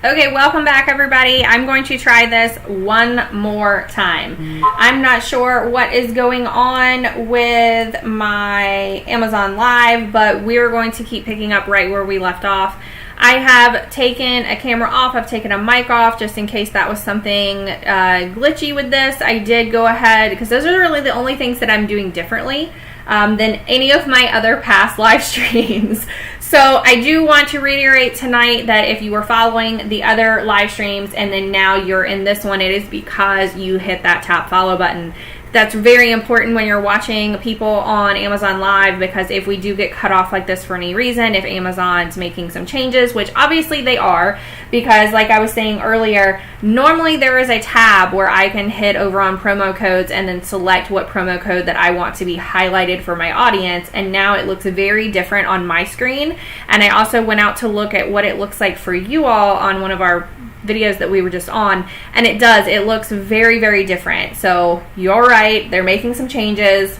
Okay, welcome back everybody. I'm going to try this one more time. I'm not sure what is going on with my Amazon Live, but we're going to keep picking up right where we left off. I have taken a camera off, I've taken a mic off just in case that was something glitchy with this. I did go ahead, because those are really the only things that I'm doing differently than any of my other past live streams. So I do want to reiterate tonight that if you were following the other live streams and then now you're in this one, it is because you hit that tap follow button. That's very important when you're watching people on Amazon Live, because if we do get cut off like this for any reason, if Amazon's making some changes, which obviously they are, because like I was saying earlier, normally there is a tab where I can hit over on promo codes and then select what promo code that I want to be highlighted for my audience, and now it looks very different on my screen. And I also went out to look at what it looks like for you all on one of our videos that we were just on, and it looks very, very different. So you're right, they're making some changes.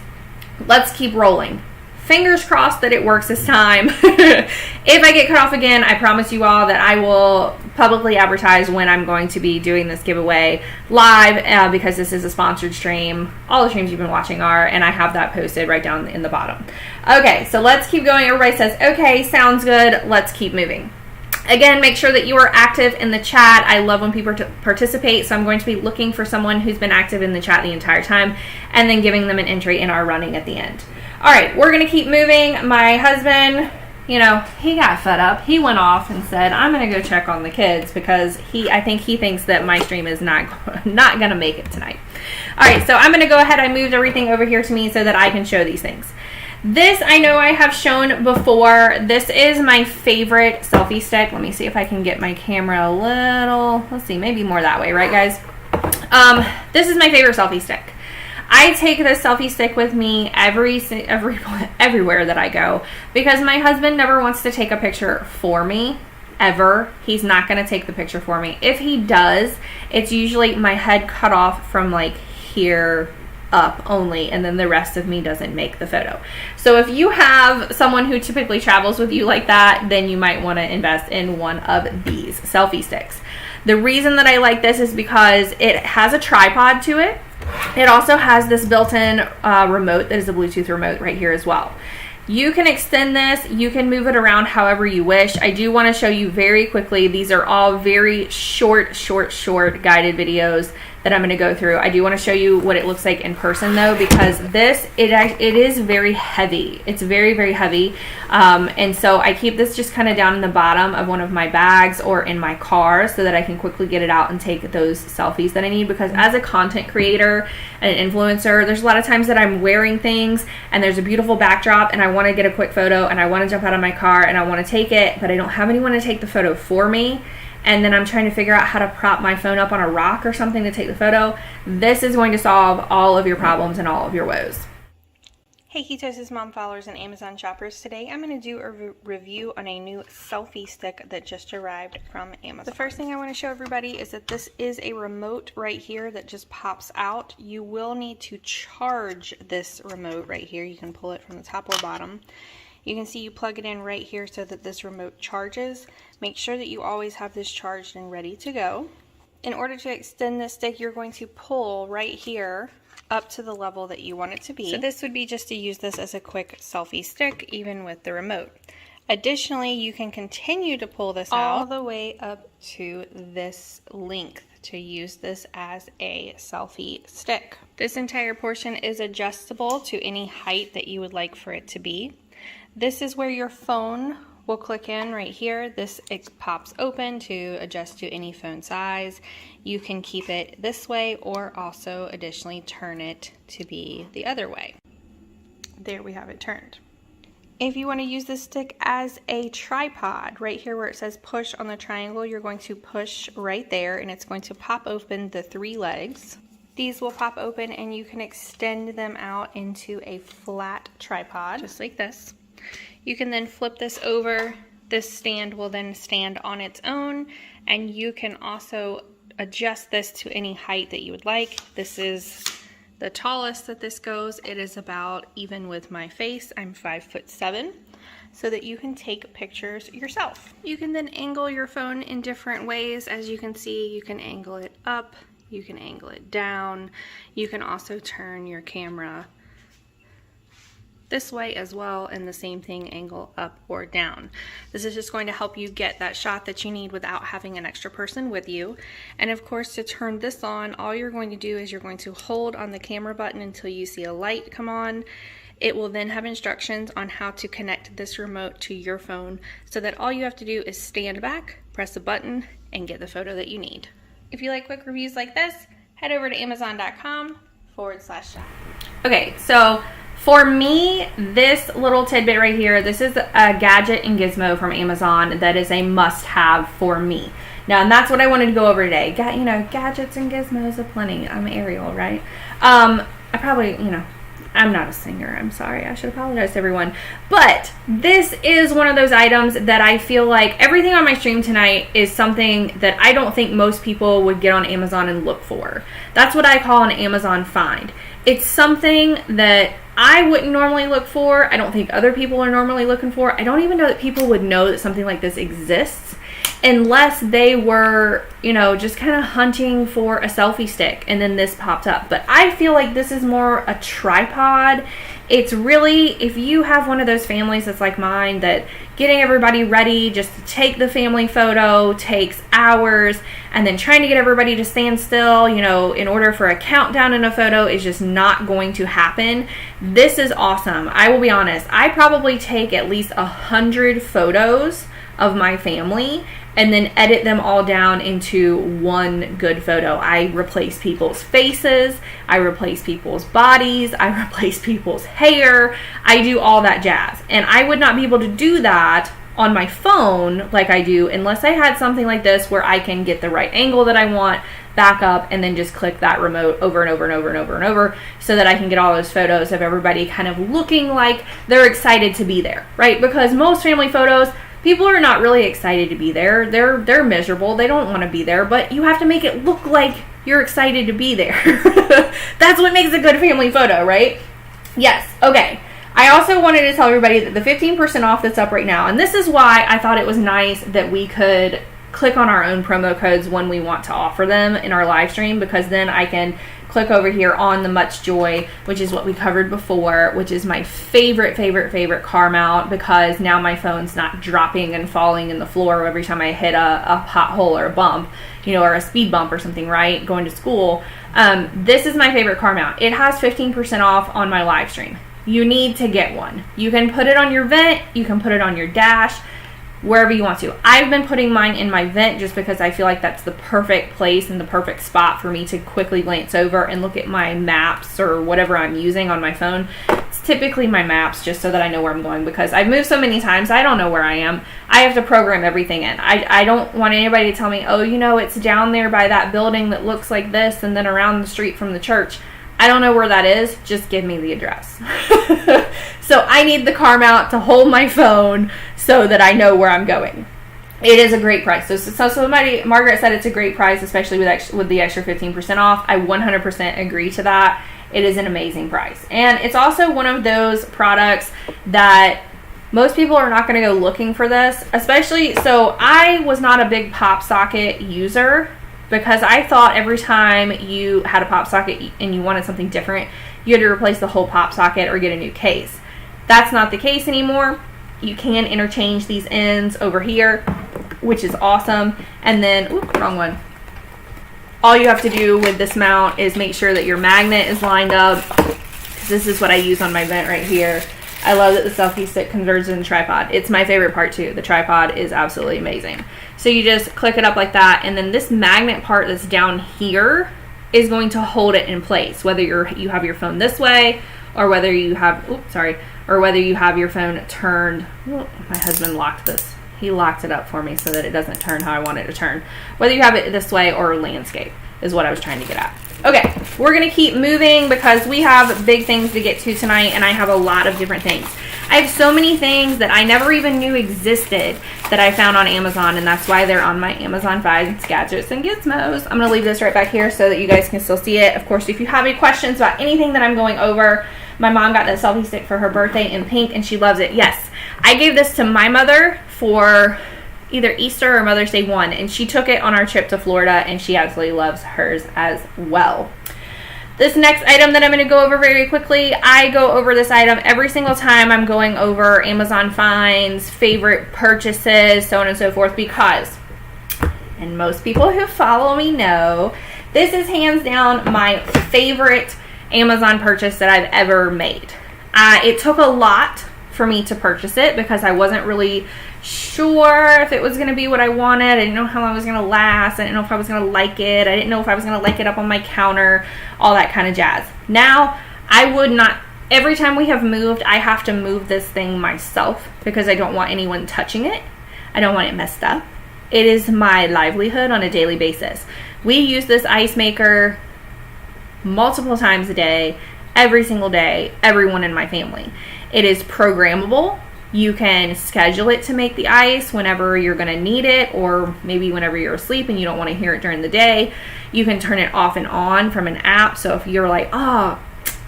Let's keep rolling. Fingers crossed that it works this time. If I get cut off again, I promise you all that I will publicly advertise when I'm going to be doing this giveaway live, because this is a sponsored stream. All the streams you've been watching are, and I have that posted right down in the bottom. Okay, so let's keep going. Everybody says, okay, sounds good. Let's keep moving. Again, make sure that you are active in the chat. I love when people participate, so I'm going to be looking for someone who's been active in the chat the entire time and then giving them an entry in our running at the end. All right, we're going to keep moving. My husband, you know, he got fed up. He went off and said, I'm going to go check on the kids, because I think he thinks that my stream is not going to make it tonight. All right, so I'm going to go ahead. I moved everything over here to me so that I can show these things. This I know I have shown before. This is my favorite selfie stick. Let me see if I can get my camera a little, let's see, maybe more that way, right guys? This is my favorite selfie stick. I take this selfie stick with me everywhere that I go, because my husband never wants to take a picture for me, ever. He's not going to take the picture for me. If he does, it's usually my head cut off from like here up only, and then the rest of me doesn't make the photo. So if you have someone who typically travels with you like that, then you might want to invest in one of these selfie sticks. The reason that I like this is because it has a tripod to it. It also has this built-in remote that is a Bluetooth remote right here as well. You can extend this, you can move it around however you wish. I do want to show you very quickly, these are all very short guided videos that I'm going to go through. I do want to show you what it looks like in person though, because it is very heavy. It's very, very heavy. And so I keep this just kind of down in the bottom of one of my bags or in my car so that I can quickly get it out and take those selfies that I need, because as a content creator and an influencer, there's a lot of times that I'm wearing things and there's a beautiful backdrop and I want to get a quick photo and I want to jump out of my car and I want to take it, but I don't have anyone to take the photo for me. And then I'm trying to figure out how to prop my phone up on a rock or something to take the photo. This is going to solve all of your problems and all of your woes. Hey Ketosis Mom followers and Amazon shoppers. Today I'm going to do a review on a new selfie stick that just arrived from Amazon. The first thing I want to show everybody is that this is a remote right here that just pops out. You will need to charge this remote right here. You can pull it from the top or bottom. You can see you plug it in right here so that this remote charges. Make sure that you always have this charged and ready to go. In order to extend this stick, you're going to pull right here up to the level that you want it to be. So this would be just to use this as a quick selfie stick, even with the remote. Additionally, you can continue to pull this all the way up to this length to use this as a selfie stick. This entire portion is adjustable to any height that you would like for it to be. This is where your phone will click in right here. It pops open to adjust to any phone size. You can keep it this way or also additionally turn it to be the other way. There we have it turned. If you want to use this stick as a tripod, right here where it says push on the triangle, you're going to push right there and it's going to pop open the 3 legs. These will pop open and you can extend them out into a flat tripod, just like this. You can then flip this over. This stand will then stand on its own, and you can also adjust this to any height that you would like. This is the tallest that this goes. It is about even with my face. I'm 5'7". so that you can take pictures yourself. You can then angle your phone in different ways. As you can see, you can angle it up, you can angle it down. You can also turn your camera this way as well, and the same thing, angle up or down. This is just going to help you get that shot that you need without having an extra person with you. And of course, to turn this on, all you're going to do is you're going to hold on the camera button until you see a light come on. It will then have instructions on how to connect this remote to your phone, so that all you have to do is stand back, press a button, and get the photo that you need. If you like quick reviews like this, head over to amazon.com/shop. Okay, so for me, this little tidbit right here, this is a gadget and gizmo from Amazon that is a must-have for me. Now, and that's what I wanted to go over today. You know, gadgets and gizmos aplenty. I'm Ariel, right? I probably, you know, I'm not a singer. I'm sorry. I should apologize to everyone. But this is one of those items that I feel like everything on my stream tonight is something that I don't think most people would get on Amazon and look for. That's what I call an Amazon find. It's something that I wouldn't normally look for. I don't think other people are normally looking for. I don't even know that people would know that something like this exists unless they were, you know, just kind of hunting for a selfie stick and then this popped up. But I feel like this is more a tripod. It's really, if you have one of those families that's like mine, that getting everybody ready just to take the family photo takes hours, and then trying to get everybody to stand still, you know, in order for a countdown in a photo is just not going to happen. This is awesome. I will be honest, I probably take at least 100 photos of my family and then edit them all down into one good photo. I replace people's faces, I replace people's bodies, I replace people's hair, I do all that jazz. And I would not be able to do that on my phone like I do unless I had something like this where I can get the right angle that I want, back up, and then just click that remote over and over and over and over and over so that I can get all those photos of everybody kind of looking like they're excited to be there, right? Because most family photos, people are not really excited to be there. They're miserable. They don't want to be there, but you have to make it look like you're excited to be there. That's what makes a good family photo, right? Yes. Okay. I also wanted to tell everybody that the 15% off that's up right now, and this is why I thought it was nice that we could click on our own promo codes when we want to offer them in our live stream, because then I can click over here on the Much Joy, which is what we covered before, which is my favorite car mount, because now my phone's not dropping and falling in the floor every time I hit a pothole or a bump, you know, or a speed bump or something, right, going to school. This is my favorite car mount. It has 15% off on my live stream. You need to get one. You can put it on your vent, you can put it on your dash, wherever you want to. I've been putting mine in my vent just because I feel like that's the perfect place and the perfect spot for me to quickly glance over and look at my maps or whatever I'm using on my phone. It's typically my maps, just so that I know where I'm going, because I've moved so many times I don't know where I am. I have to program everything in. I don't want anybody to tell me, oh, you know, it's down there by that building that looks like this and then around the street from the church. I don't know where that is. Just give me the address. So I need the car mount to hold my phone so that I know where I'm going. It is a great price. So Margaret said it's a great price, especially with the extra 15% off. I 100% agree to that. It is an amazing price. And it's also one of those products that most people are not going to go looking for this, especially, so I was not a big pop socket user, because I thought every time you had a pop socket and you wanted something different, you had to replace the whole pop socket or get a new case. That's not the case anymore. You can interchange these ends over here, which is awesome. And then, wrong one. All you have to do with this mount is make sure that your magnet is lined up. This is what I use on my vent right here. I love that the selfie stick converts into tripod. It's my favorite part too. The tripod is absolutely amazing. So you just click it up like that, and then this magnet part that's down here is going to hold it in place, whether you have your phone this way, or whether you have, or whether you have your phone turned. Oh, my husband locked this. He locked it up for me so that it doesn't turn how I want it to turn. Whether you have it this way or landscape is what I was trying to get at. Okay, we're going to keep moving because we have big things to get to tonight, and I have a lot of different things. I have so many things that I never even knew existed that I found on Amazon, and that's why they're on my Amazon Finds, Gadgets, and Gizmos. I'm going to leave this right back here so that you guys can still see it. Of course, if you have any questions about anything that I'm going over, My mom got that selfie stick for her birthday in pink, and she loves it. Yes, I gave this to my mother for either Easter or Mother's Day 1, and she took it on our trip to Florida, and she absolutely loves hers as well. This next item that I'm going to go over very quickly, I go over this item every single time I'm going over Amazon finds, favorite purchases, so on and so forth, because, and most people who follow me know, this is hands down my favorite Amazon purchase that I've ever made. It took a lot for me to purchase it because I wasn't really sure if it was going to be what I wanted. I didn't know how long it was going to last. I didn't know if I was going to like it. I didn't know if I was going to like it up on my counter, all that kind of jazz. Now, I would not, every time we have moved, I have to move this thing myself because I don't want anyone touching it. I don't want it messed up. It is my livelihood on a daily basis. We use this ice maker multiple times a day, every single day, everyone in my family. It is programmable. You can schedule it to make the ice whenever you're going to need it, or maybe whenever you're asleep and you don't want to hear it during the day. You can turn it off and on from an app. So if you're like, oh,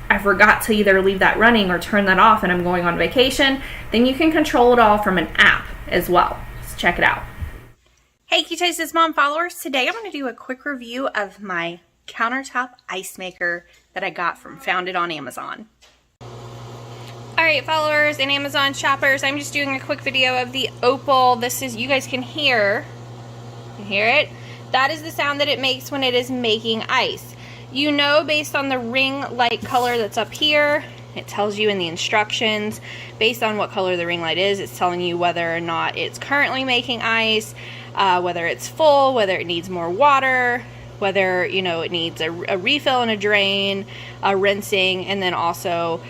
I forgot to either leave that running or turn that off and I'm going on vacation, then you can control it all from an app as well. Let's check it out. Hey Ketosis Mom followers, today I'm going to do a quick review of my countertop ice maker that I got from Found It on Amazon. Alright followers and Amazon shoppers, I'm just doing a quick video of the Opel. This is, you guys can hear it? That is the sound that it makes when it is making ice. You know, based on the ring light color that's up here, it tells you in the instructions, based on what color the ring light is, it's telling you whether or not it's currently making ice, whether it's full, whether it needs more water, whether, you know, it needs a refill and a drain, a rinsing, and then also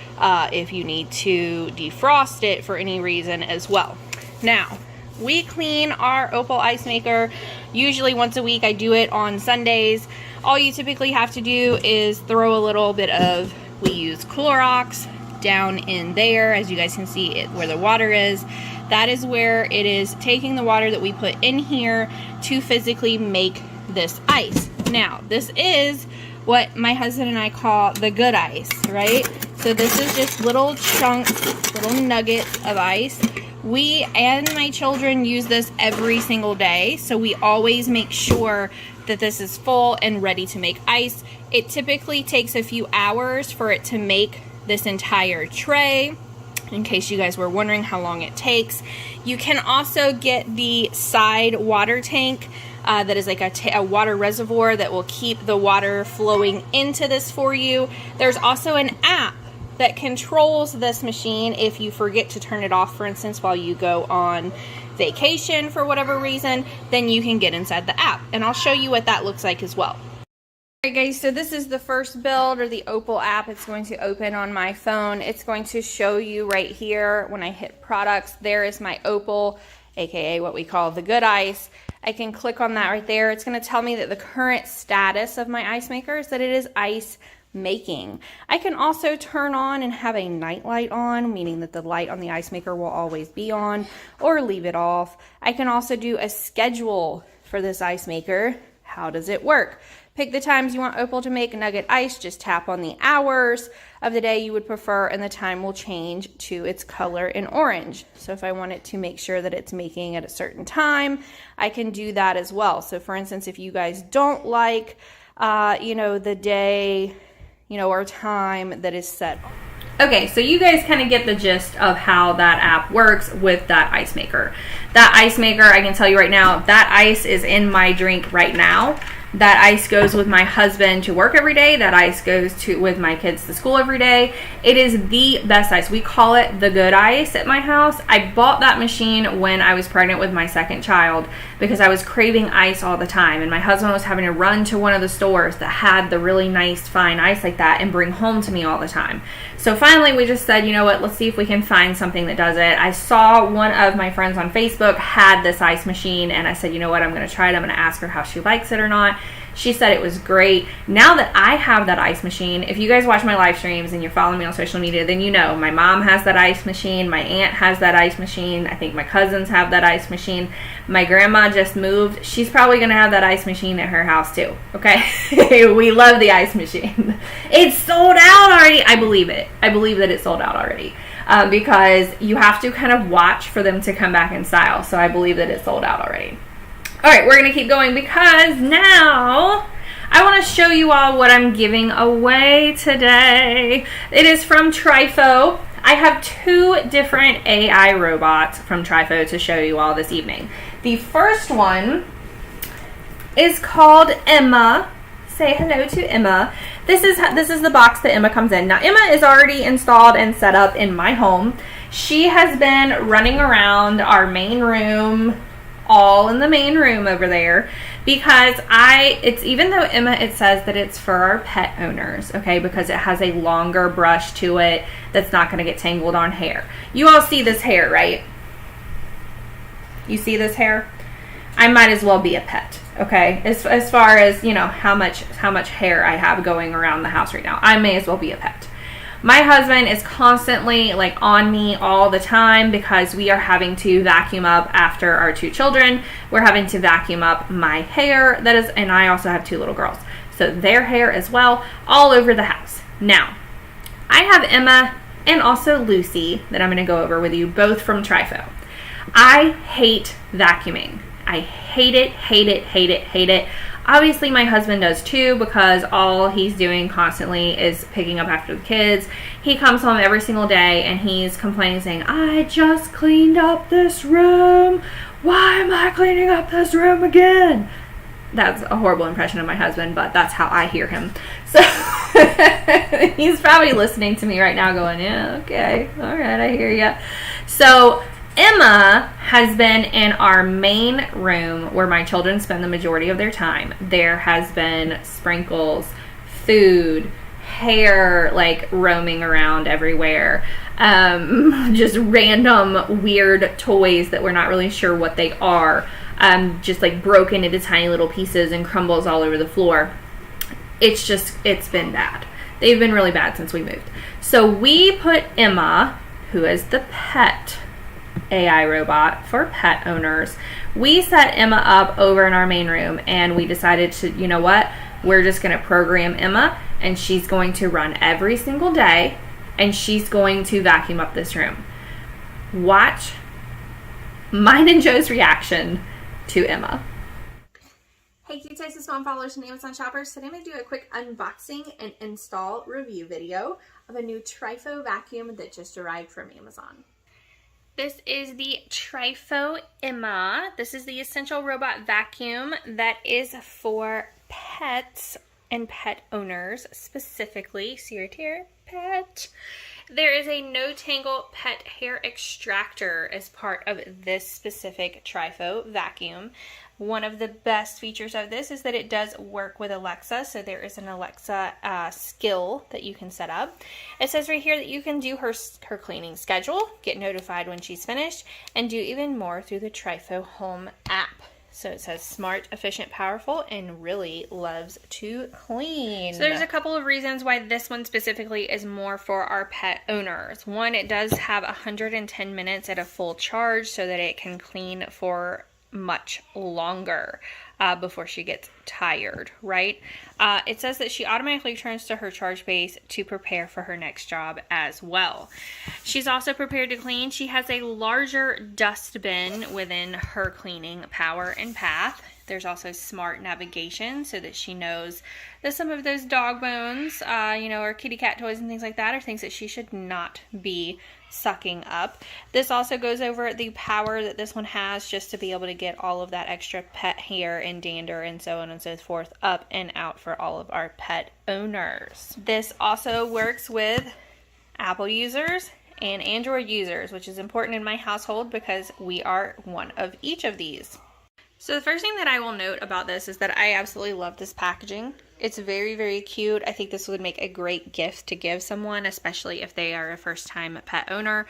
if you need to defrost it for any reason as well. Now, we clean our Opel ice maker usually once a week. I do it on Sundays. All you typically have to do is throw a little bit of, we use Clorox down in there, as you guys can see it where the water is. That is where it is taking the water that we put in here to physically make this ice. Now, this is what my husband and I call the good ice, right? So this is just little chunks, little nuggets of ice. We and my children use this every single day, so we always make sure that this is full and ready to make ice. It typically takes a few hours for it to make this entire tray, in case you guys were wondering how long it takes. You can also get the side water tank that is like a water reservoir that will keep the water flowing into this for you. There's also an app that controls this machine if you forget to turn it off, for instance, while you go on vacation for whatever reason, then you can get inside the app. And I'll show you what that looks like as well. Alright guys, so this is the first build, or the Opel app. It's going to open on my phone. It's going to show you right here when I hit products. There is my Opel, aka what we call the good ice. I can click on that right there. It's going to tell me that the current status of my ice maker is that it is ice making. I can also turn on and have a night light on, meaning that the light on the ice maker will always be on, or leave it off. I can also do a schedule for this ice maker. How does it work? Pick the times you want Opel to make nugget ice. Just tap on the hours of the day you would prefer, and the time will change to its color in orange. So if I want it to make sure that it's making at a certain time, I can do that as well. So for instance, if you guys don't like, you know, the day, you know, or time that is set. Okay, so you guys kind of get the gist of how that app works with that ice maker. That ice maker, I can tell you right now, that ice is in my drink right now. That ice goes with my husband to work every day. That ice goes with my kids to school every day. It is the best ice. We call it the good ice at my house. I bought that machine when I was pregnant with my second child because I was craving ice all the time. And my husband was having to run to one of the stores that had the really nice, fine ice like that and bring home to me all the time. So finally we just said, you know what, let's see if we can find something that does it. I saw one of my friends on Facebook had this ice machine, and I said, you know what, I'm going to try it. I'm going to ask her how she likes it or not. Emma. She said it was great. Now that I have that ice machine, if you guys watch my live streams and you're following me on social media, then you know my mom has that ice machine. My aunt has that ice machine. I think my cousins have that ice machine. My grandma just moved. She's probably going to have that ice machine at her house too. Okay? We love the ice machine. It's sold out already. I believe it. I believe that it's sold out already. Because you have to kind of watch for them to come back in style. So I believe that it's sold out already. All right, we're going to keep going because now I want to show you all what I'm giving away today. It is from Trifo. I have 2 different AI robots from Trifo to show you all this evening. The first one is called Emma. Say hello to Emma. This is the box that Emma comes in. Now, Emma is already installed and set up in my home. She has been running around our main room, all in the main room over there, because it's even though Emma, it says that it's for our pet owners, okay, because it has a longer brush to it that's not going to get tangled on hair. You all see this hair, right? You see this hair? I might as well be a pet, okay? As far as, you know, how much hair I have going around the house right now, I may as well be a pet. My husband is constantly like on me all the time because we are having to vacuum up after our 2 children. We're having to vacuum up my hair, and I also have 2 little girls. So their hair as well, all over the house. Now, I have Emma and also Lucy that I'm going to go over with you, both from Trifo. I hate vacuuming. I hate it, hate it, hate it, hate it. Obviously, my husband does too because all he's doing constantly is picking up after the kids. He comes home every single day and he's complaining, saying, I just cleaned up this room. Why am I cleaning up this room again? That's a horrible impression of my husband, but that's how I hear him. So he's probably listening to me right now going, yeah, okay, all right, I hear you. So Emma has been in our main room where my children spend the majority of their time. There has been sprinkles, food, hair like roaming around everywhere. Just random weird toys that we're not really sure what they are. Just like broken into tiny little pieces and crumbles all over the floor. It's been bad. They've been really bad since we moved. So we put Emma, who is the pet AI robot for pet owners, we set Emma up over in our main room and we decided to, you know what, we're just going to program Emma and she's going to run every single day and she's going to vacuum up this room. Watch mine and Joe's reaction to Emma. Hey Q-Tosis mom followers and Amazon shoppers, today I'm going to do a quick unboxing and install review video of a new Trifo vacuum that just arrived from Amazon. This is the Trifo Emma. This is the essential robot vacuum that is for pets and pet owners specifically. See right here, pet. There is a no tangle pet hair extractor as part of this specific Trifo vacuum. One of the best features of this is that it does work with Alexa, so there is an Alexa skill that you can set up. It says right here that you can do her cleaning schedule, get notified when she's finished, and do even more through the Trifo Home app. So it says smart, efficient, powerful, and really loves to clean. So there's a couple of reasons why this one specifically is more for our pet owners. One, it does have 110 minutes at a full charge so that it can clean for much longer before she gets tired, right? It says that she automatically turns to her charge base to prepare for her next job as well. She's also prepared to clean. She has a larger dust bin within her cleaning power and path. There's also smart navigation so that she knows that some of those dog bones, or kitty cat toys and things like that are things that she should not be sucking up. This also goes over the power that this one has just to be able to get all of that extra pet hair and dander and so on and so forth up and out for all of our pet owners. This also works with Apple users and Android users, which is important in my household because we are one of each of these. So the first thing that I will note about this is that I absolutely love this packaging. It's very, very cute. I think this would make a great gift to give someone, especially if they are a first-time pet owner.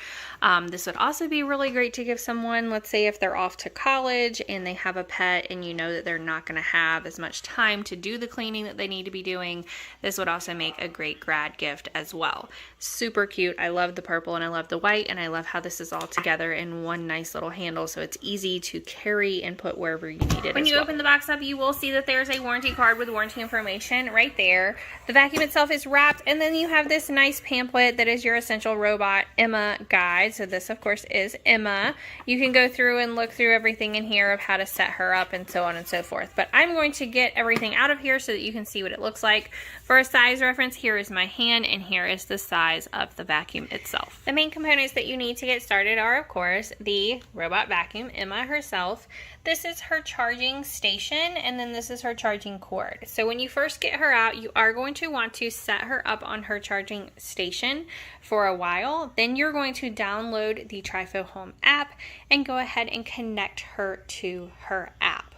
This would also be really great to give someone, let's say if they're off to college and they have a pet and you know that they're not going to have as much time to do the cleaning that they need to be doing. This would also make a great grad gift as well. Super cute. I love the purple and I love the white, and I love how this is all together in one nice little handle, so it's easy to carry and put wherever you need it. When you open the box up, you will see that there's a warranty card with warranty information right there. The vacuum itself is wrapped, and then you have this nice pamphlet that is your essential robot Emma guide. So this of course is Emma. You can go through and look through everything in here of how to set her up and so on and so forth, but I'm going to get everything out of here so that you can see what it looks like. For a size reference, here is my hand and here is the size of the vacuum itself. The main components that you need to get started are of course the robot vacuum, Emma herself. This is her charging station, and then this is her charging cord. So when you first get her out, you are going to want to set her up on her charging station for a while. Then you're going to download the Trifo Home app and go ahead and connect her to her app.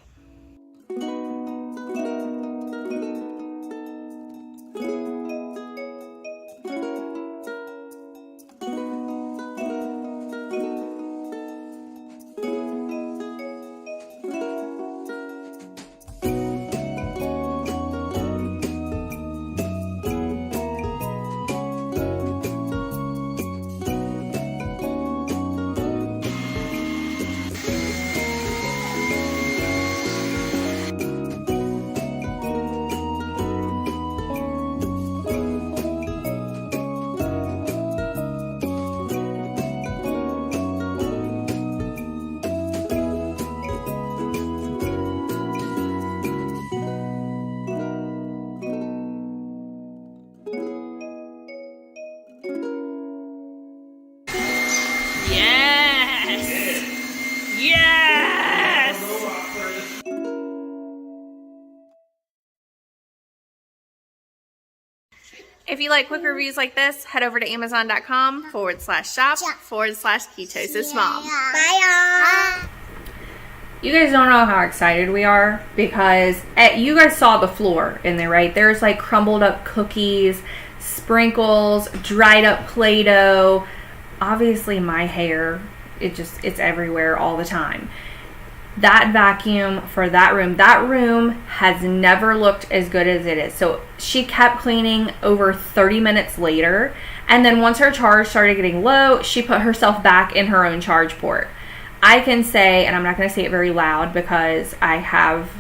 If you like quick reviews like this, head over to amazon.com/shop/ketosis mom. Bye, y'all. You guys don't know how excited we are because you guys saw the floor in there, right? There's like crumbled up cookies, sprinkles, dried up Play-Doh. Obviously my hair, it's everywhere all the time. That vacuum for that room has never looked as good as it is. So she kept cleaning over 30 minutes later, and then once her charge started getting low, she put herself back in her own charge port. I can say, and I'm not going to say it very loud because I have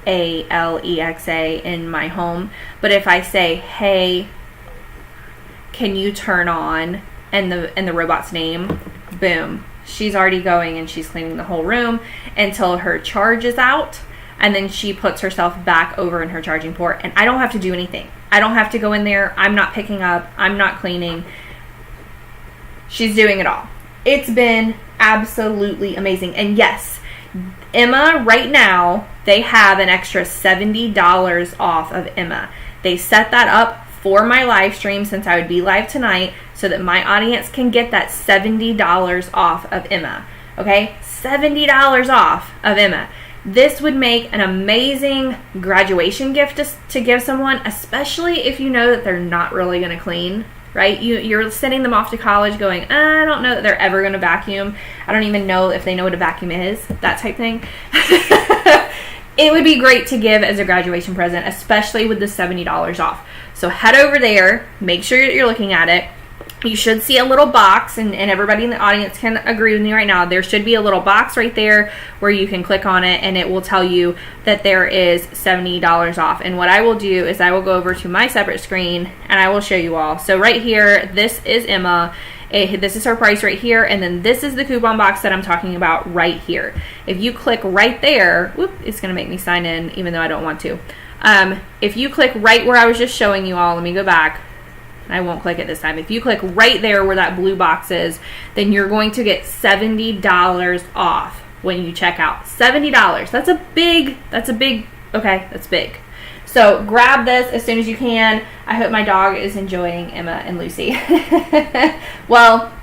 Alexa in my home, but if I say, hey, can you turn on, and the robot's name, boom, she's already going and she's cleaning the whole room until her charge is out, and then she puts herself back over in her charging port, and I don't have to do anything. I don't have to go in there. I'm not picking up. I'm not cleaning. She's doing it all. It's been absolutely amazing. And yes, Emma, right now, they have an extra $70 off of Emma. They set that up for my live stream since I would be live tonight so that my audience can get that $70 off of Emma. Okay? $70 off of Emma. This would make an amazing graduation gift to give someone, especially if you know that they're not really going to clean, right? You're sending them off to college going, I don't know that they're ever going to vacuum. I don't even know if they know what a vacuum is, that type thing. It would be great to give as a graduation present, especially with the $70 off. So head over there, make sure that you're looking at it. You should see a little box, and everybody in the audience can agree with me right now. There should be a little box right there where you can click on it, and it will tell you that there is $70 off. And what I will do is I will go over to my separate screen, and I will show you all. So right here, this is Emma. This is her price right here, and then this is the coupon box that I'm talking about right here. If you click right there, whoop, it's going to make me sign in even though I don't want to. If you click right where I was just showing you all, let me go back. I won't click it this time. If you click right there where that blue box is, then you're going to get $70 off when you check out. $70. That's big, okay, that's big. So grab this as soon as you can. I hope my dog is enjoying Emma and Lucy. Well,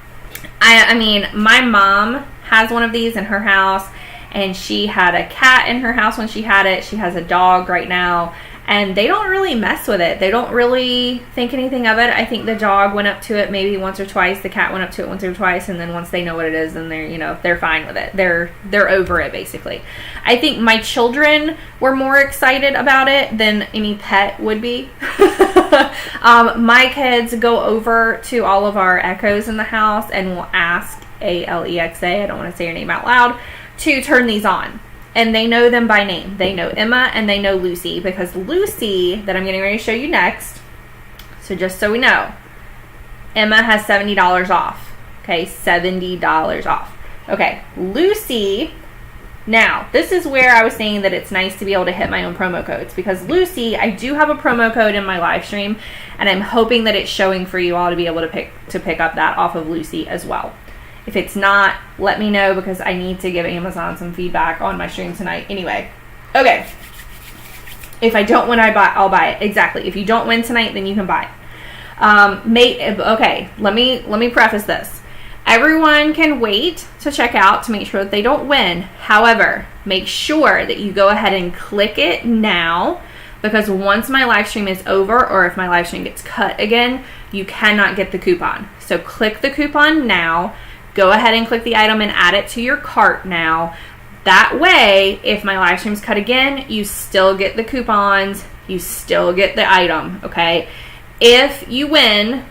I mean, my mom has one of these in her house, and she had a cat in her house when she had it. She has a dog right now, and they don't really mess with it. They don't really think anything of it. I think the dog went up to it maybe once or twice. The cat went up to it once or twice, and then once they know what it is, then they're fine with it. They're over it, basically. I think my children were more excited about it than any pet would be. My kids go over to all of our Echoes in the house and will ask Alexa, I don't want to say your name out loud, to turn these on. And they know them by name. They know Emma and they know Lucy, because Lucy, that I'm getting ready to show you next, so just so we know, Emma has $70 off. Okay, $70 off. Okay, Lucy, now, this is where I was saying that it's nice to be able to hit my own promo codes, because Lucy, I do have a promo code in my live stream, and I'm hoping that it's showing for you all to be able to pick up that off of Lucy as well. If it's not, let me know, because I need to give Amazon some feedback on my stream tonight. Anyway, okay. If I don't win, I'll buy it. Exactly. If you don't win tonight, then you can buy it. Okay, let me preface this. Everyone can wait to check out to make sure that they don't win. However, make sure that you go ahead and click it now, because once my live stream is over, or if my live stream gets cut again, you cannot get the coupon. So click the coupon now. Go ahead and click the item and add it to your cart now. That way, if my live stream's cut again, you still get the coupons, you still get the item, okay? If you win,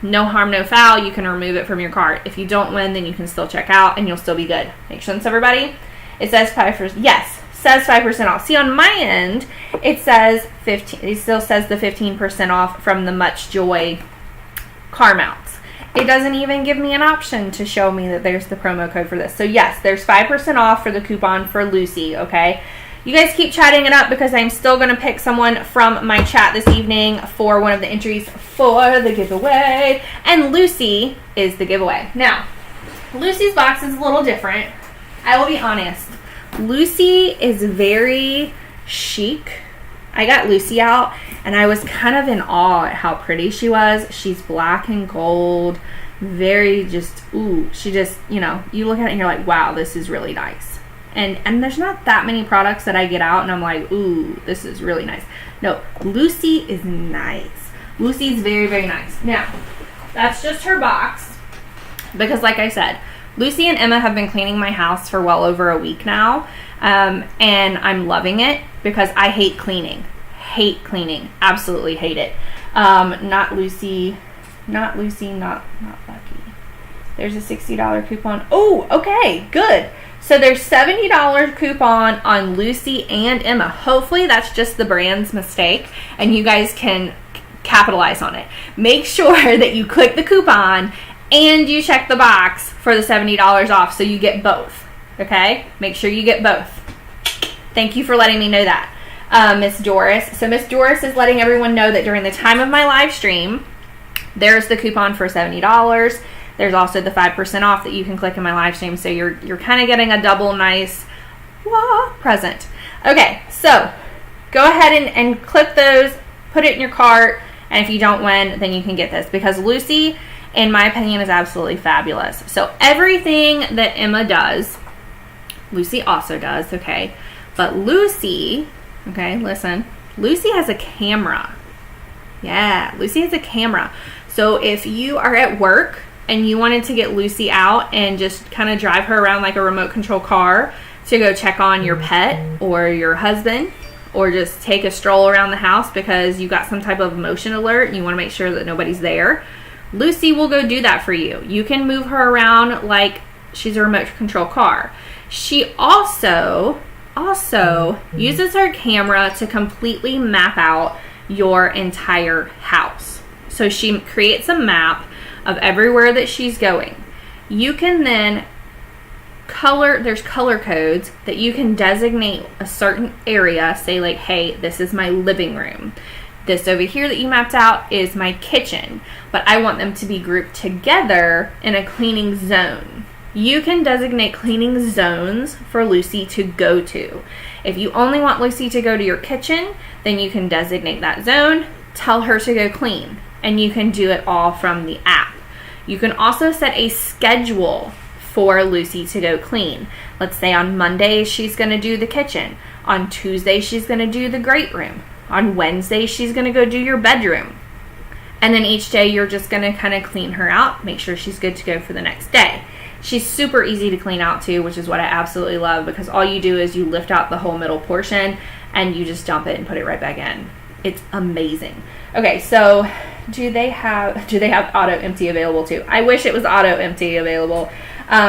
no harm, no foul, you can remove it from your cart. If you don't win, then you can still check out and you'll still be good. Make sense, everybody? It says 5%, yes, says 5% off. See, on my end, it says 15, it still says the 15% off from the Much Joy car mounts. It doesn't even give me an option to show me that there's the promo code for this. So yes, there's 5% off for the coupon for Lucy, okay? You guys keep chatting it up, because I'm still going to pick someone from my chat this evening for one of the entries for the giveaway. And Lucy is the giveaway. Now, Lucy's box is a little different. I will be honest. Lucy is very chic. I got Lucy out, and I was kind of in awe at how pretty she was. She's black and gold, very just, ooh, she just, you look at it and you're like, wow, this is really nice. And there's not that many products that I get out and I'm like, ooh, this is really nice. No, Lucy is nice. Lucy's very, very nice. Now, that's just her box, because like I said, Lucy and Emma have been cleaning my house for well over a week now, and I'm loving it, because I hate cleaning. Hate cleaning. Absolutely hate it. Not Lucy, not Lucky. There's a $60 coupon. Oh, okay, good. So there's $70 coupon on Lucy and Emma. Hopefully that's just the brand's mistake, and you guys can capitalize on it. Make sure that you click the coupon and you check the box for the $70 off, so you get both. Okay? Make sure you get both. Thank you for letting me know that, Miss Doris. So Miss Doris is letting everyone know that during the time of my live stream, there's the coupon for $70. There's also the 5% off that you can click in my live stream, so you're kind of getting a double nice present. Okay, so go ahead and click those, put it in your cart, and if you don't win, then you can get this, because Lucy, in my opinion, is absolutely fabulous. So everything that Emma does, Lucy also does, okay? But Lucy, okay, listen, Lucy has a camera. Yeah, Lucy has a camera. So if you are at work and you wanted to get Lucy out and just kind of drive her around like a remote control car to go check on your pet or your husband, or just take a stroll around the house because you got some type of motion alert and you want to make sure that nobody's there, Lucy will go do that for you. You can move her around like she's a remote control car. She also uses her camera to completely map out your entire house. So she creates a map of everywhere that she's going. You can then there's color codes that you can designate a certain area, say like, hey, this is my living room. This over here that you mapped out is my kitchen, but I want them to be grouped together in a cleaning zone. You can designate cleaning zones for Lucy to go to. If you only want Lucy to go to your kitchen, then you can designate that zone, tell her to go clean, and you can do it all from the app. You can also set a schedule for Lucy to go clean. Let's say on Monday she's going to do the kitchen. On Tuesday she's going to do the great room. On Wednesday she's going to go do your bedroom. And then each day you're just going to kind of clean her out, make sure she's good to go for the next day. She's super easy to clean out too, which is what I absolutely love, because all you do is you lift out the whole middle portion and you just dump it and put it right back in. It's amazing. Okay, so do they have auto empty available too? I wish it was auto empty available.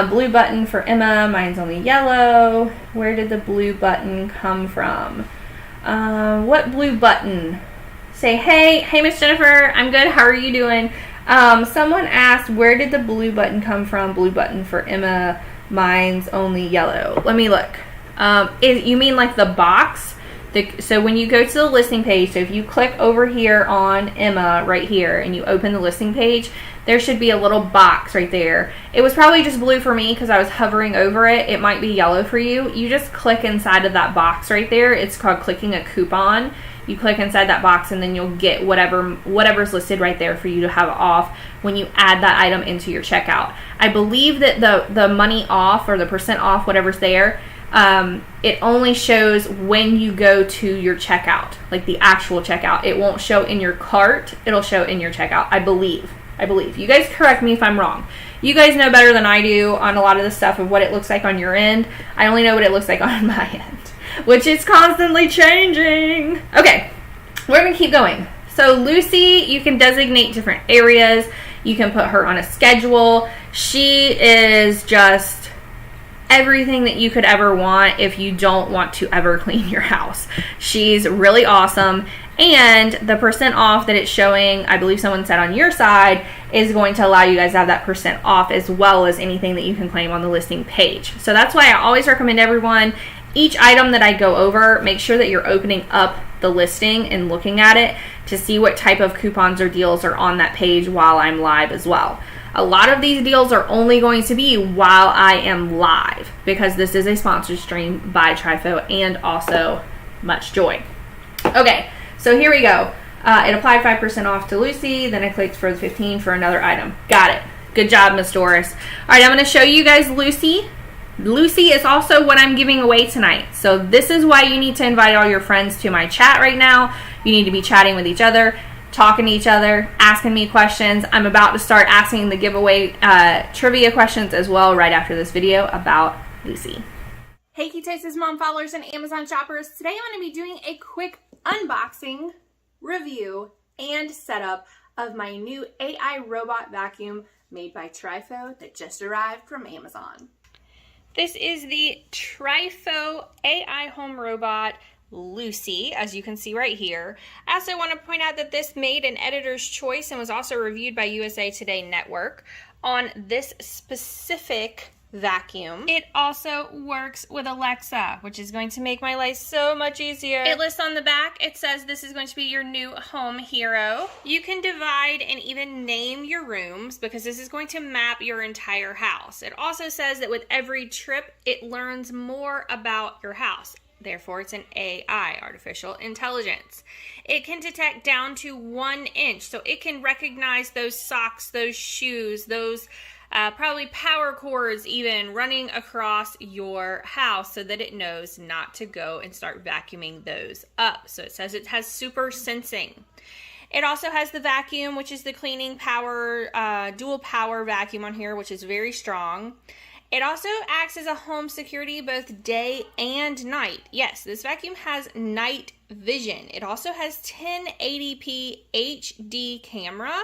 Blue button for Emma. Mine's only yellow. Where did the blue button come from? What blue button? Say, hey Miss Jennifer, I'm good. How are you doing? Someone asked, where did the blue button come from? Blue button for Emma. Mine's only yellow. Let me look. You mean like the box? So when you go to the listing page, so if you click over here on Emma right here and you open the listing page, there should be a little box right there. It was probably just blue for me because I was hovering over it. It might be yellow for you. You just click inside of that box right there. It's called clicking a coupon. You click inside that box and then you'll get whatever's listed right there for you to have off when you add that item into your checkout. I believe that the money off or the percent off, whatever's there, it only shows when you go to your checkout, like the actual checkout. It won't show in your cart. It'll show in your checkout, I believe. You guys correct me if I'm wrong. You guys know better than I do on a lot of the stuff of what it looks like on your end. I only know what it looks like on my end, which is constantly changing. Okay, we're going to keep going. So Lucy, you can designate different areas. You can put her on a schedule. She is just everything that you could ever want if you don't want to ever clean your house. She's really awesome. And the percent off that it's showing, I believe someone said on your side, is going to allow you guys to have that percent off as well as anything that you can claim on the listing page. So that's why I always recommend everyone, each item that I go over, make sure that you're opening up the listing and looking at it to see what type of coupons or deals are on that page while I'm live as well. A lot of these deals are only going to be while I am live because this is a sponsored stream by Trifo and also Much Joy. Okay, so here we go. It applied 5% off to Lucy, then I clicked for the 15 for another item. Got it. Good job, Miss Doris. All right, I'm going to show you guys Lucy. Lucy is also what I'm giving away tonight. So this is why you need to invite all your friends to my chat right now. You need to be chatting with each other, talking to each other, asking me questions. I'm about to start asking the giveaway trivia questions as well right after this video about Lucy. Hey Ketosis Mom followers and Amazon shoppers. Today I'm going to be doing a quick unboxing, review, and setup of my new AI robot vacuum made by Trifo that just arrived from Amazon. This is the Trifo AI home robot Lucy, as you can see right here. I also want to point out that this made an editor's choice and was also reviewed by USA Today Network on this specific vacuum. It also works with Alexa, which is going to make my life so much easier. It lists on the back, it says this is going to be your new home hero. You can divide and even name your rooms because this is going to map your entire house. It also says that with every trip, it learns more about your house. Therefore, it's an AI, artificial intelligence. It can detect down to 1 inch, so it can recognize those socks, those shoes, those probably power cords even running across your house so that it knows not to go and start vacuuming those up. So it says it has super sensing. It also has the vacuum, which is the cleaning power, dual power vacuum on here, which is very strong. It also acts as a home security both day and night. Yes, this vacuum has night vision. It also has 1080p HD camera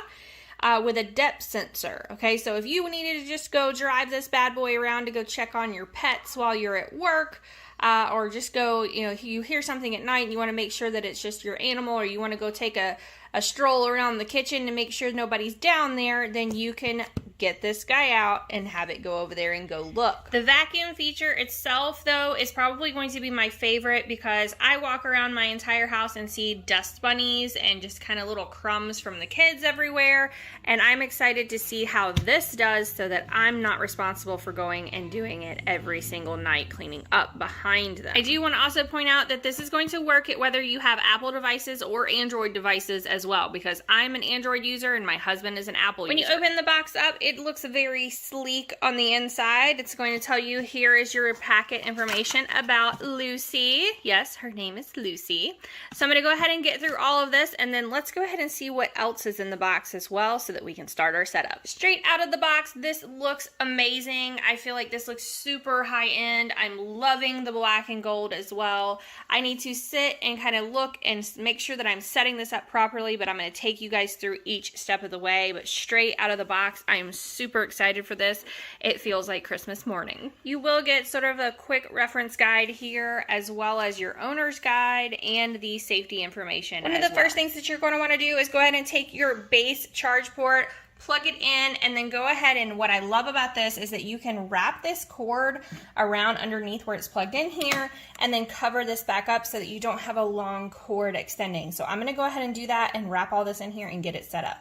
with a depth sensor. Okay, so if you needed to just go drive this bad boy around to go check on your pets while you're at work, or just go, you hear something at night and you want to make sure that it's just your animal, or you want to go take a stroll around the kitchen to make sure nobody's down there, then you can get this guy out and have it go over there and go look. The vacuum feature itself, though, is probably going to be my favorite because I walk around my entire house and see dust bunnies and just kind of little crumbs from the kids everywhere, and I'm excited to see how this does so that I'm not responsible for going and doing it every single night, cleaning up behind them. I do want to also point out that this is going to work at whether you have Apple devices or Android devices as well, because I'm an Android user and my husband is an Apple user. When you open the box up, it it looks very sleek on the inside. It's going to tell you here is your packet information about Lucy. Yes, her name is Lucy. So I'm going to go ahead and get through all of this, and then let's go ahead and see what else is in the box as well so that we can start our setup. Straight out of the box, this looks amazing. I feel like this looks super high end. I'm loving the black and gold as well. I need to sit and kind of look and make sure that I'm setting this up properly, but I'm going to take you guys through each step of the way. But straight out of the box, I am super excited for this. It feels like Christmas morning. You will get sort of a quick reference guide here, as well as your owner's guide and the safety information. One of the first things that you're going to want to do is go ahead and take your base charge port, plug it in, and then go ahead, and what I love about this is that you can wrap this cord around underneath where it's plugged in here, and then cover this back up so that you don't have a long cord extending. So I'm going to go ahead and do that and wrap all this in here and get it set up.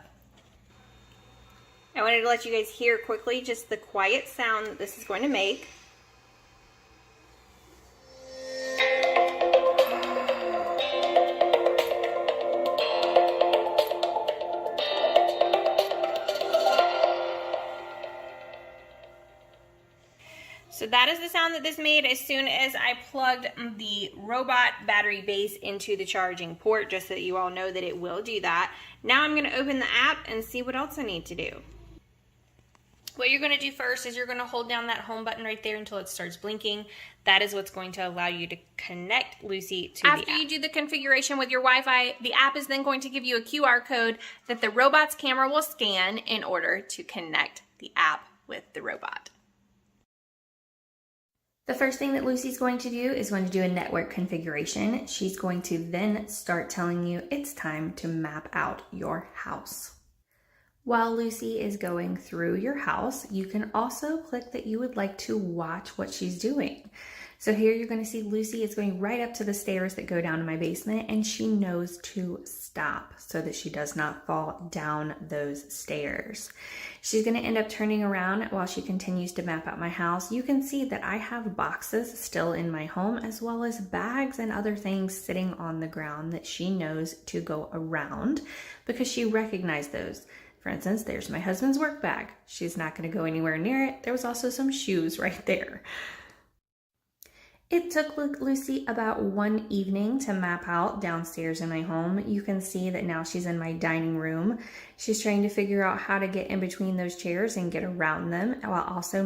I wanted to let you guys hear quickly just the quiet sound that this is going to make. So that is the sound that this made as soon as I plugged the robot battery base into the charging port, just so that you all know that it will do that. Now I'm going to open the app and see what else I need to do. What you're going to do first is you're going to hold down that home button right there until it starts blinking. That is what's going to allow you to connect Lucy to the app. After you do the configuration with your Wi-Fi, the app is then going to give you a QR code that the robot's camera will scan in order to connect the app with the robot. The first thing that Lucy's going to do is going to do a network configuration. She's going to then start telling you it's time to map out your house. While Lucy is going through your house, you can also click that you would like to watch what she's doing. So here you're going to see Lucy is going right up to the stairs that go down to my basement, and she knows to stop so that she does not fall down those stairs. She's going to end up turning around while she continues to map out my house. You can see that I have boxes still in my home, as well as bags and other things sitting on the ground that she knows to go around because she recognized those. For instance, there's my husband's work bag. She's not going to go anywhere near it. There was also some shoes right there. It took Lucy about one evening to map out downstairs in my home. You can see that now she's in my dining room. She's trying to figure out how to get in between those chairs and get around them while also